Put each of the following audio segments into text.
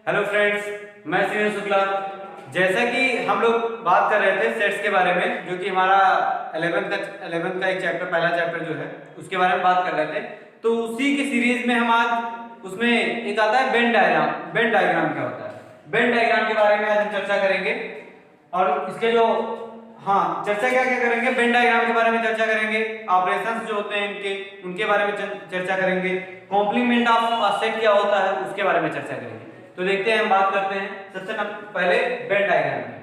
Hello friends, मैं senior Shukla. जैसा कि हम लोग बात कर रहे थे सेट्स के बारे में, जो कि हमारा 11th का एक चैप्टर, पहला चैप्टर जो है उसके बारे में बात कर रहे थे। तो उसी की सीरीज में हम आज उसमें एक आता है बेन डायग्राम। बेन डायग्राम क्या होता है, बेन डायग्राम के बारे में आज हम चर्चा करेंगे। और इसके जो चर्चा क्या क्या करेंगे, बेन डायग्राम के बारे में चर्चा करेंगे, ऑपरेशंस जो होते हैं इनके उनके बारे में चर्चा करेंगे, कॉम्प्लीमेंट ऑफ सेट क्या होता है उसके बारे में चर्चा करेंगे। तो देखते हैं, हम बात करते हैं सबसे पहले बेन डायग्राम की।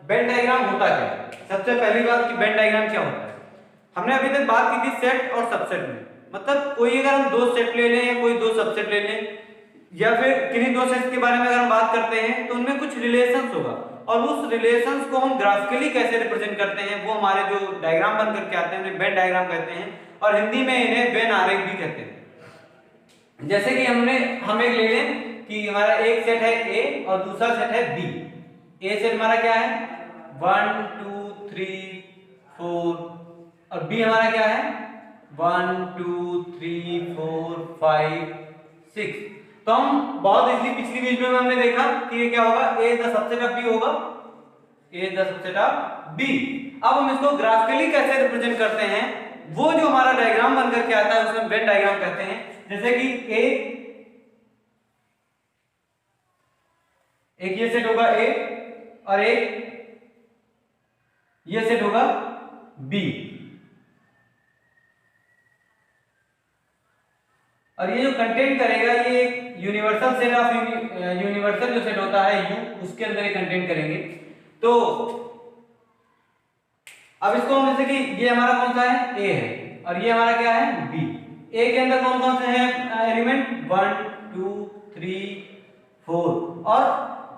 बेन डायग्राम होता क्या है? सबसे पहली बात कि बेन डायग्राम क्या होता है। हमने अभी तक बात की थी सेट और सबसेट में, मतलब कोई अगर हम दो सेट ले लें या कोई दो सबसेट ले लें या फिर किन्हीं दो सेट्स के बारे में अगर हम बात करते हैं तो उनमें कुछ रिलेशंस होगा, और उस रिलेशंस को हम ग्राफिकली कैसे रिप्रेजेंट करते हैं वो हमारे जो डायग्राम बन करके आते हैं उन्हें बेन डायग्राम कहते हैं, और हिंदी में इन्हें बेन आरेख भी कहते हैं। जैसे कि हम एक ले लें कि हमारा एक सेट है ए और दूसरा सेट है बी। ए सेट हमारा क्या है 1 2 3 4, और बी हमारा क्या है 1 2 3 4 5 6। तो हम बहुत इजीली पिछली वीडियो में हमने देखा कि ये क्या होगा, ए द सबसेट ऑफ बी होगा, ए द सबसेट ऑफ बी। अब हम इसको ग्राफिकली कैसे रिप्रेजेंट करते हैं, वो जो हमारा डायग्राम बनकर के आता है उसमें बेन डायग्राम कहते हैं। जैसे कि एक ये सेट होगा ए और एक ये सेट होगा बी, और ये जो कंटेंट करेगा ये यूनिवर्सल सेट ऑफ यूनिवर्सल जो सेट होता है यू, उसके अंदर ये कंटेंट करेंगे। तो अब इसको हम जैसे कि ये हमारा कौन सा है ए है और ये हमारा क्या है बी। ए के अंदर कौन कौन से हैं एलिमेंट 1 2 3 4, और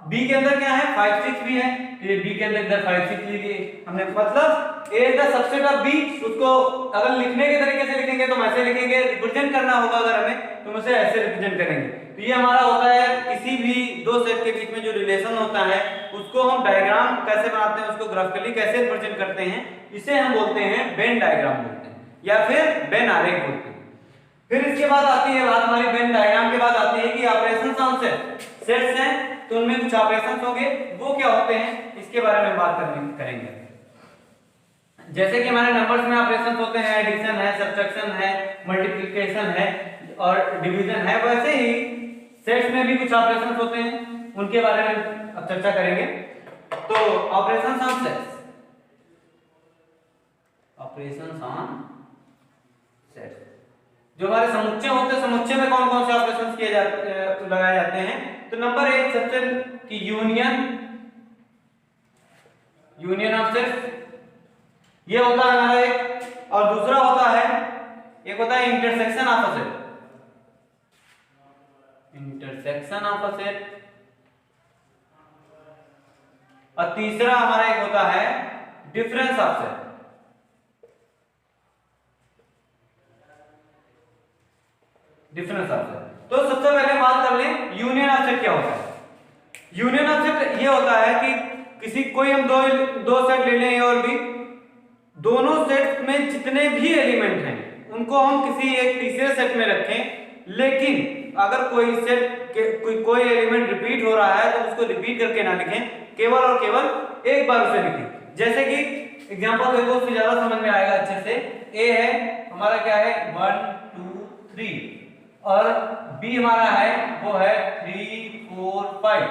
बी के अंदर क्या है 5 6 भी है, तो ये बी के अंदर इधर 5 6 लिए हमने, मतलब ए द सबसेट ऑफ बी। उसको अगर लिखने के तरीके से लिखेंगे तो हम ऐसे लिखेंगे, रिप्रेजेंट करना होगा अगर हमें तो हम उसे ऐसे रिप्रेजेंट करेंगे। तो ये हमारा होता है किसी भी दो सेट के बीच में जो रिलेशन होता है उसको हम डायग्राम कैसे बनाते हैं, उसको ग्राफिकली कैसे रिप्रेजेंट करते हैं, इसे हम बोलते हैं बेन डायग्राम बोलते हैं या फिर बेन आरेख बोलते हैं। फिर इसके बाद आती है बात हमारी बेन डायग्राम के बाद आती है कि ऑपरेशंस ऑन सेट्स हैं, तो उनमें कुछ ऑपरेशंस होंगे, वो क्या होते हैं इसके बारे में बात करेंगे। जैसे कि हमारे नंबर्स में ऑपरेशंस होते हैं, एडिशन है, सब्ट्रैक्शन है, मल्टीप्लिकेशन है और डिवीजन है, वैसे ही सेट्स में भी कुछ ऑपरेशंस होते हैं, उनके बारे में अब चर्चा करेंगे। तो operations on sets, operations on sets जो हमारे समुच्चय होते हैं, समुच्चय में कौन कौन से ऑपरेशंस किए जाते लगाए जाते हैं। तो नंबर 1 सबसे कि यूनियन ऑफ सेट्स, ये होता है हमारा एक, और दूसरा होता है एक होता है intersection of a set, intersection of a set, और तीसरा हमारा एक होता है difference of set, difference of set. तो सबसे पहले बात कर लें यूनियन ऑफ सेट क्या होता है। यूनियन ऑफ सेट ये होता है कि किसी कोई हम दो सेट ले लें ए और बी, दोनों सेट में जितने भी एलिमेंट हैं उनको हम किसी एक तीसरे सेट में रखें, लेकिन अगर कोई सेट के कोई एलिमेंट रिपीट हो रहा है तो उसको रिपीट करके ना लिखें, केवल और केवल एक बार उसे लिखें। जैसे कि एग्जांपल देखो, उससे ज्यादा समझ में आएगा अच्छे से। ए है हमारा क्या है 1 2 3, और बी हमारा है वो है 3 4 5,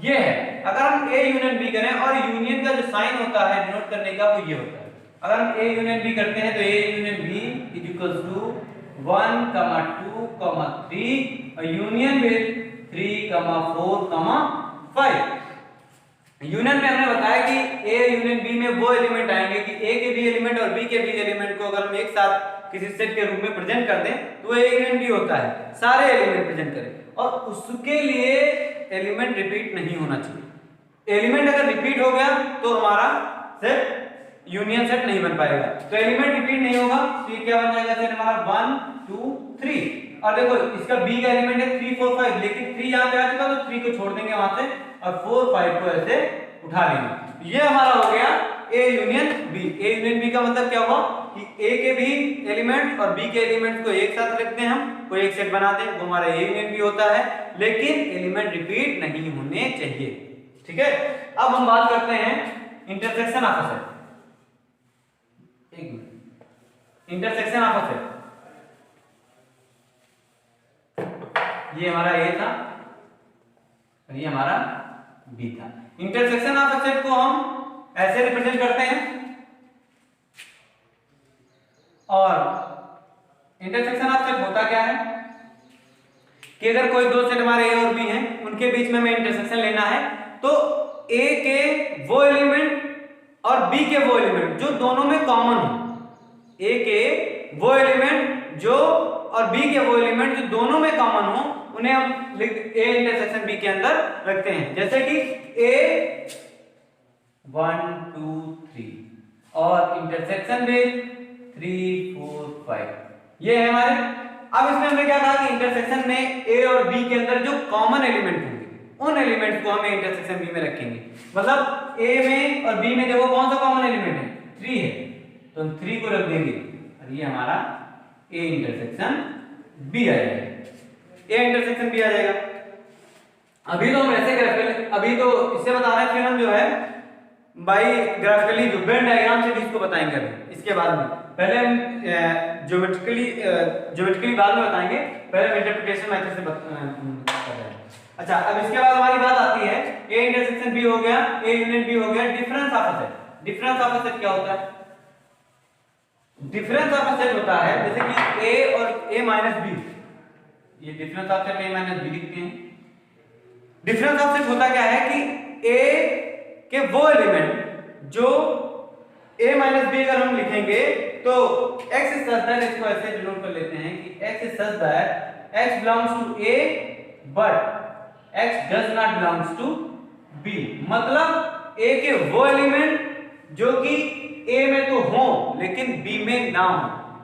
ये है। अगर हम ए यूनियन बी करें, और यूनियन का जो साइन होता है डिनोट करने का वो ये होता है, अगर हम ए यूनियन बी करते हैं तो A union B is equals to 1 2 3 और यूनियन विद 3 4 5। यूनियन में हमने बताया कि ए यूनियन बी में वो एलिमेंट आएंगे कि ए के बी एलिमेंट और बी के बी एलिमेंट को अगर हम एक साथ किसी सेट के रूप में प्रेजेंट कर दें तो ए यूनियन बी होता है, सारे एलिमेंट प्रेजेंट करें, और उसके लिए एलिमेंट रिपीट नहीं होना चाहिए। एलिमेंट अगर रिपीट हो गया तो हमारा सेट यूनियन सेट नहीं बन पाएगा। तो एलिमेंट रिपीट नहीं होगा तो ये क्या बन जाएगा सेट हमारा 1 2 3, और देखो इसका बी का एलिमेंट है 3 4 5, लेकिन 3 यहां पे आ चुका तो 3 को छोड़ देंगे वहां से और 4 5 को ऐसे उठा लेंगे। ये हमारा हो गया A union B. A union B का मतलब क्या हुआ कि ए के भी एलिमेंट और बी के एलिमेंट को एक साथ रखते हैं, हम कोई एक सेट बनाते हैं, वो हमारा ए यूनियन बी होता है, लेकिन एलिमेंट रिपीट नहीं होने चाहिए। ठीक है, अब हम बात करते हैं इंटरसेक्शन ऑफ अ सेट। एक minute, intersection of a set, ये हमारा ए था और ये हमारा बी था। इंटरसेक्शन ऑफ अ सेट को हम ऐसे रिप्रेजेंट करते हैं, और इंटरसेक्शन ऑफ सेट होता क्या है कि अगर कोई दो सेट हमारे ए और बी हैं, उनके बीच में हमें इंटरसेक्शन लेना है, तो ए के वो एलिमेंट और बी के वो एलिमेंट जो दोनों में कॉमन हो, ए के वो एलिमेंट जो और बी के वो एलिमेंट जो दोनों में कॉमन हो, उन्हें हम ए इंटरसेक्शन बी के अंदर रखते हैं। जैसे कि ए 1 2 3 और इंटरसेक्शन में 3 4 5, ये है हमारे। अब इसमें हमने क्या कहा कि इंटरसेक्शन में ए और बी के अंदर जो कॉमन एलिमेंट होंगे, उन एलिमेंट्स को हमें इंटरसेक्शन बी में रखेंगे। मतलब ए में और बी में देखो कौन सा कॉमन एलिमेंट है, 3 है, तो हम 3 को रख देंगे और ये हमारा ए इंटरसेक्शन बी आ जाएगा, ए इंटरसेक्शन बी आ जाएगा। अभी तो हम ऐसे ग्राफिकली, अभी तो इससे बता रहे हैं, फिर हम जो है बाई ग्राफिकली जो वेन डायग्राम से भी इसको बताएंगे अभी, इसके बाद में। पहले हम ज्योमेट्रिकली बाद में बताएंगे, पहले हम इंटरप्रिटेशन मेथड से कर रहे हैं। अच्छा, अब इसके बाद हमारी बात आती है ए इंटरसेक्शन बी हो गया, ए यूनियन बी हो गया, difference of a set. Difference of a set क्या होता है? डिफरेंस ऑफ अ सेट होता है जैसे कि ए और ए माइनस बी, ये difference of set A minus B लिखते हैं। डिफरेंस ऑफ सेट होता क्या है कि ए के वो एलिमेंट जो a माइनस बी अगर हम लिखेंगे तो x इज सच दैट, इसको ऐसे डिनोट कर लेते हैं कि x is such that x belongs to a but x does not belongs to b। मतलब a के वो एलिमेंट जो कि a में तो हो लेकिन b में ना हो,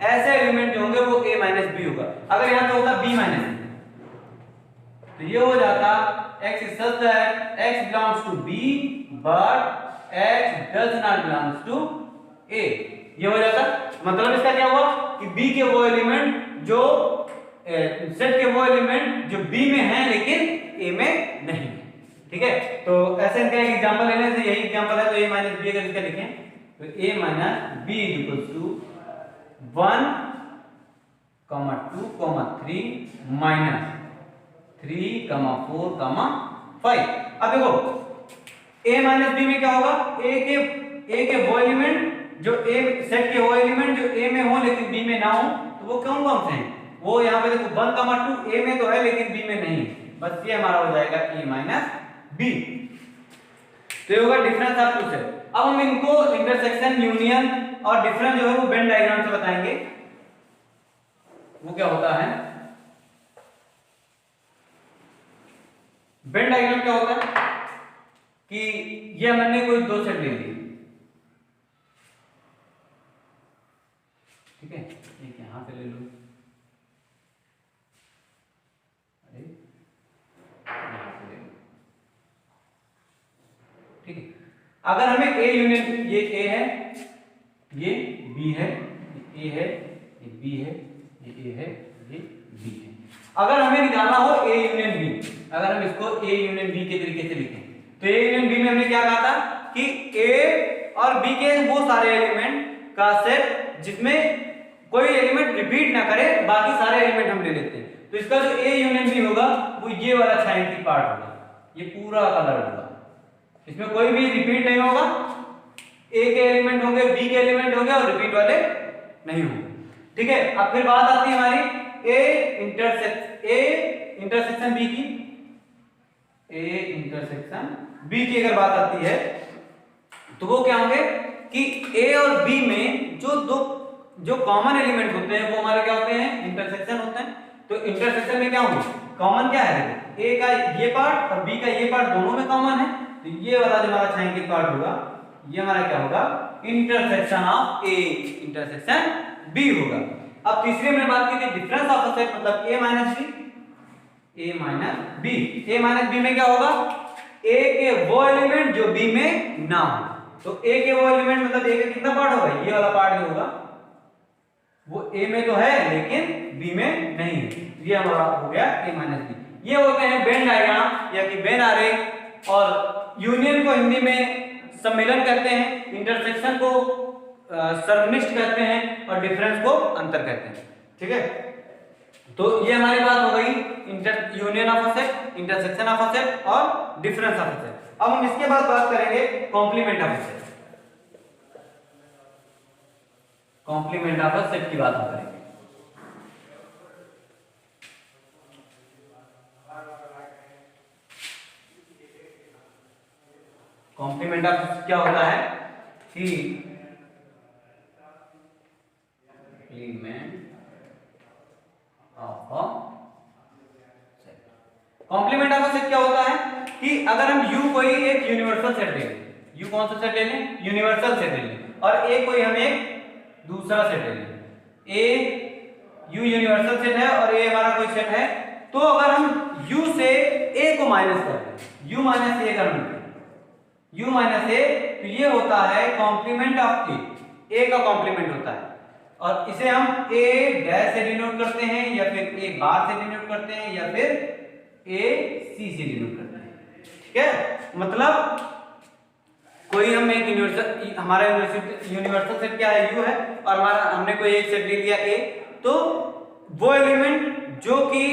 ऐसे एलिमेंट जो होंगे वो a माइनस बी होगा। अगर यहां पे होता b माइनस बी तो ये हो जाता x is such that x belongs to b but x does not belongs to a, ये हो जाता। मतलब इसका क्या हुआ कि b के वो एलिमेंट जो सेट के वो एलिमेंट जो b में हैं लेकिन a में नहीं है। ठीक है, तो ऐसे इनका एक एग्जांपल लेने से, यही एग्जांपल है, तो a माइनस बी अगर इसका लिखें तो a minus B is equal to 1 2 3 minus 3 4 5। अब देखो a माइनस बी में क्या होगा, a के वो एलिमेंट जो a सेट के वो एलिमेंट जो a में हो लेकिन b में ना हो, तो वो कौन कौन से हैं? वो यहाँ पे देखो 1 2 a में तो है लेकिन b में नहीं, बस ये हमारा हो जाएगा a माइनस b। तो ये होगा डिफरेंस ऑफ टू सेट। अब हम इनको इंटरसेक्शन, यूनियन और डिफरेंस जो है वो वेन डायग्राम से बताएंगे। वो क्या होता है, वेन डायग्राम क्या होता है कि ये हमने कोई दो सेट ले लिए, ठीक है, एक यहां से ले लो, अरे यहां से ले लो, ठीक है। अगर हमें ए यूनियन, ये ए है, ये बी है, ये ए है, ये बी है, ये ए है, ये बी है। अगर हमें निकालना हो ए यूनियन बी, अगर हम इसको ए यूनियन बी के तरीके से लिखें तो ए यूनियन बी में हमने क्या कहा था कि ए और बी के वो सारे एलिमेंट का सेट जिसमें कोई एलिमेंट रिपीट ना करे, बाकी सारे एलिमेंट हम ले लेते हैं। तो इसका जो ए यूनियन बी होगा वो ये वाला साइंटिफिक पार्ट होगा, ये पूरा कलर होगा, इसमें कोई भी रिपीट नहीं होगा। ए के एलिमेंट होंगे, बी के एलिमेंट होंगे और रिपीट वाले नहीं होंगे। ठीक है, अब फिर बात आती है हमारी ए इंटरसेक्शन बी की। ए इंटरसेक्शन बी की अगर बात आती है तो वो क्या होंगे कि ए और बी में जो कॉमन एलिमेंट होते हैं वो हमारे क्या होते हैं, इंटरसेक्शन होते हैं। तो इंटरसेक्शन में क्या होंगे, कॉमन क्या है, ए का ये पार्ट और बी का ये पार्ट दोनों में कॉमन है, तो ये वाला जो हमारा साइंटिफिक पार्ट होगा ये हमारा क्या होगा, intersection of A intersection B होगा। अब तीसरी हमने बात की थी डिफरेंस ऑफ अ सेट, मतलब ए माइनस बी, ए माइनस बी। ए माइनस बी में क्या होगा, ए के वो एलिमेंट जो बी में ना हो। तो ए के वो एलिमेंट मतलब ए का कितना पार्ट होगा, ये वाला पार्ट जो होगा वो ए में तो है लेकिन बी में नहीं है। ये हमारा हो गया ए माइनस बी। ये होते हैं वेन डायग्राम या कि वेन आरेख। और यूनियन को हिंदी में सम्मेलन कहते हैं, इंटरसेक्शन को सर्वनिष्ठ कहते हैं और डिफरेंस को अंतर कहते हैं। ठीक है, तो ये हमारी बात हो गई union of a set, intersection of a set और डिफरेंस ऑफ अ सेट। अब हम इसके बाद बात करेंगे complement of a set. Complement of a set की बात हम करेंगे। कॉम्प्लीमेंट ऑफ क्या होता है कि कॉम्प्लीमेंट ऑफ अ सेट क्या होता है कि अगर हम U कोई एक यूनिवर्सल सेट ले लें, U कौन सा सेट ले लें? यूनिवर्सल सेट ले लें, और A कोई हम एक दूसरा सेट ले लें। A U यूनिवर्सल सेट है और A हमारा कोई सेट है, तो अगर हम U से A को माइनस कर दें, U माइनस A कर दें, U माइनस A, तो ये होता है कॉम्प्लीमेंट ऑफ A का कॉम्प्लीमेंट होता है। और इसे हम A डैश से डिनोट करते हैं या फिर A बार से डिनोट करते हैं या फिर A C से डिनोट करते हैं। ठीक है, मतलब कोई हम एक यूनिवर्सल, हमारा यूनिवर्सल सेट क्या है? U है, और हमारा हमने कोई एक सेट ले लिया A, तो वो एलिमेंट जो कि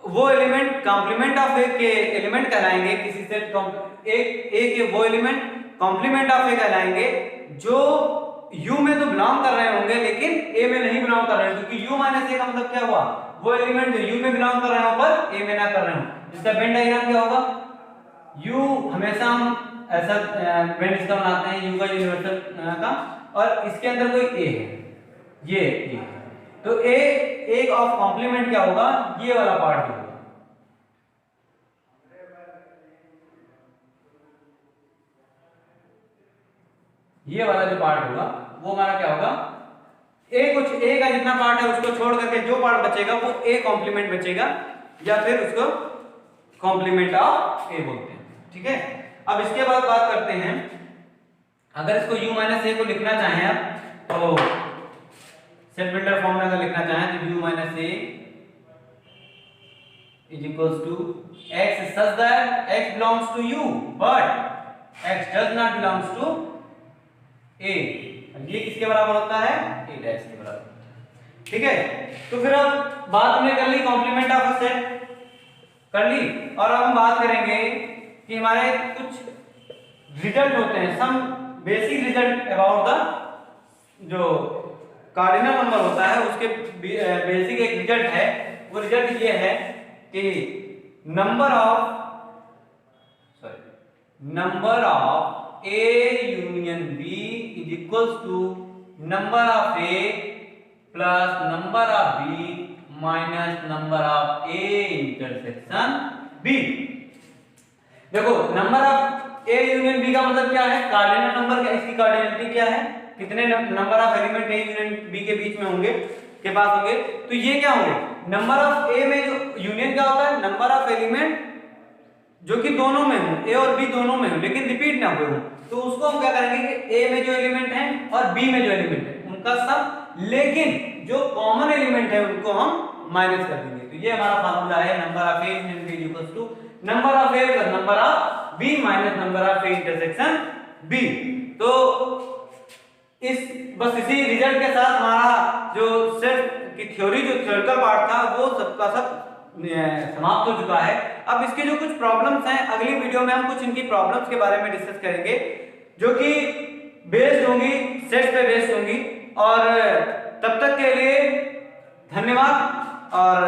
वो एलिमेंट कॉम्प्लीमेंट ऑफ A के एलिमेंट कहलाएंगे, किसी सेट एक A के वो एलिमेंट कॉम्प्लीमेंट ऑफ A कहलाएंगे जो U में तो बिलोंग कर रहे होंगे लेकिन A में नहीं बिलोंग कर रहे हैं, क्योंकि U माइनस A का मतलब क्या हुआ? वो एलिमेंट जो U में बिलोंग कर रहे हो पर A में ना कर रहे हो। इसका वेन डायग्राम क्या होगा? U हमेशा हम ऐसा वेन इसका बनाते हैं U का यूनिवर्सल का, और इसके अंदर कोई A है, ये तो A एक ऑफ कॉम्प्लीमेंट क्या होगा? ये वाला पार्ट होगा। ये वाला जो पार्ट होगा वो हमारा क्या होगा? कुछ A का जितना पार्ट है उसको छोड़ करके जो पार्ट बचेगा वो A कॉम्प्लीमेंट बचेगा, या फिर उसको कॉम्प्लीमेंट ऑफ A बोलते हैं। ठीक है, अब इसके बाद बात करते हैं, अगर इसको U माइनस A को लिखना चाहें आप, तो सेट बिल्डर फॉर्म में अगर लिखना चाहें तो U minus A is equals to x such that x belongs to U but x does not belongs to A। ये किसके बराबर होता है? A डैश के बराबर होता है। ठीक है, तो फिर अब बात हमने कर ली कॉम्प्लीमेंट ऑफ अ सेट कर ली, और अब हम बात करेंगे कि हमारे कुछ रिजल्ट होते हैं, some basic result about the जो कार्डिनल नंबर होता है उसके बेसिक एक रिजल्ट है। वो रिजल्ट ये है कि number of A union B is equals to number of A plus number of B minus number of A intersection B। देखो, number of A union B का मतलब क्या है? कार्डिनल नंबर का, इसकी कार्डिनलिटी क्या है? कितने number of element A union B के बीच में होंगे, के पास होंगे, तो ये क्या होंगे? नंबर ऑफ A में जो यूनियन क्या होता है? नंबर ऑफ एलिमेंट जो कि दोनों में हो, A और B दोनों में हो लेकिन रिपीट ना हुए हो, तो उसको हम क्या करेंगे कि A में जो एलिमेंट हैं और B में जो एलिमेंट है उनका सम, लेकिन जो कॉमन एलिमेंट है उनको हम माइनस कर देंगे। तो ये हमारा फार्मूला है, number of A union B equals to number of A plus number of B minus number of A intersection B। तो बस इसी रिजल्ट के साथ हमारा जो सेट की थ्योरी, जो थ्योरिकल पार्ट था, वो सबका सब समाप्त हो चुका है। अब इसके जो कुछ प्रॉब्लम्स हैं, अगली वीडियो में हम कुछ इनकी प्रॉब्लम्स के बारे में डिस्कस करेंगे, जो कि बेस्ड होंगी, सेट्स पे बेस्ड होंगी। और तब तक के लिए धन्यवाद, और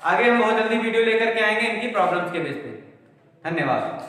आगे हम बहुत जल्दी वीडियो लेकर के आएंगे इनकी प्रॉब्लम्स के बेस पे। धन्यवाद।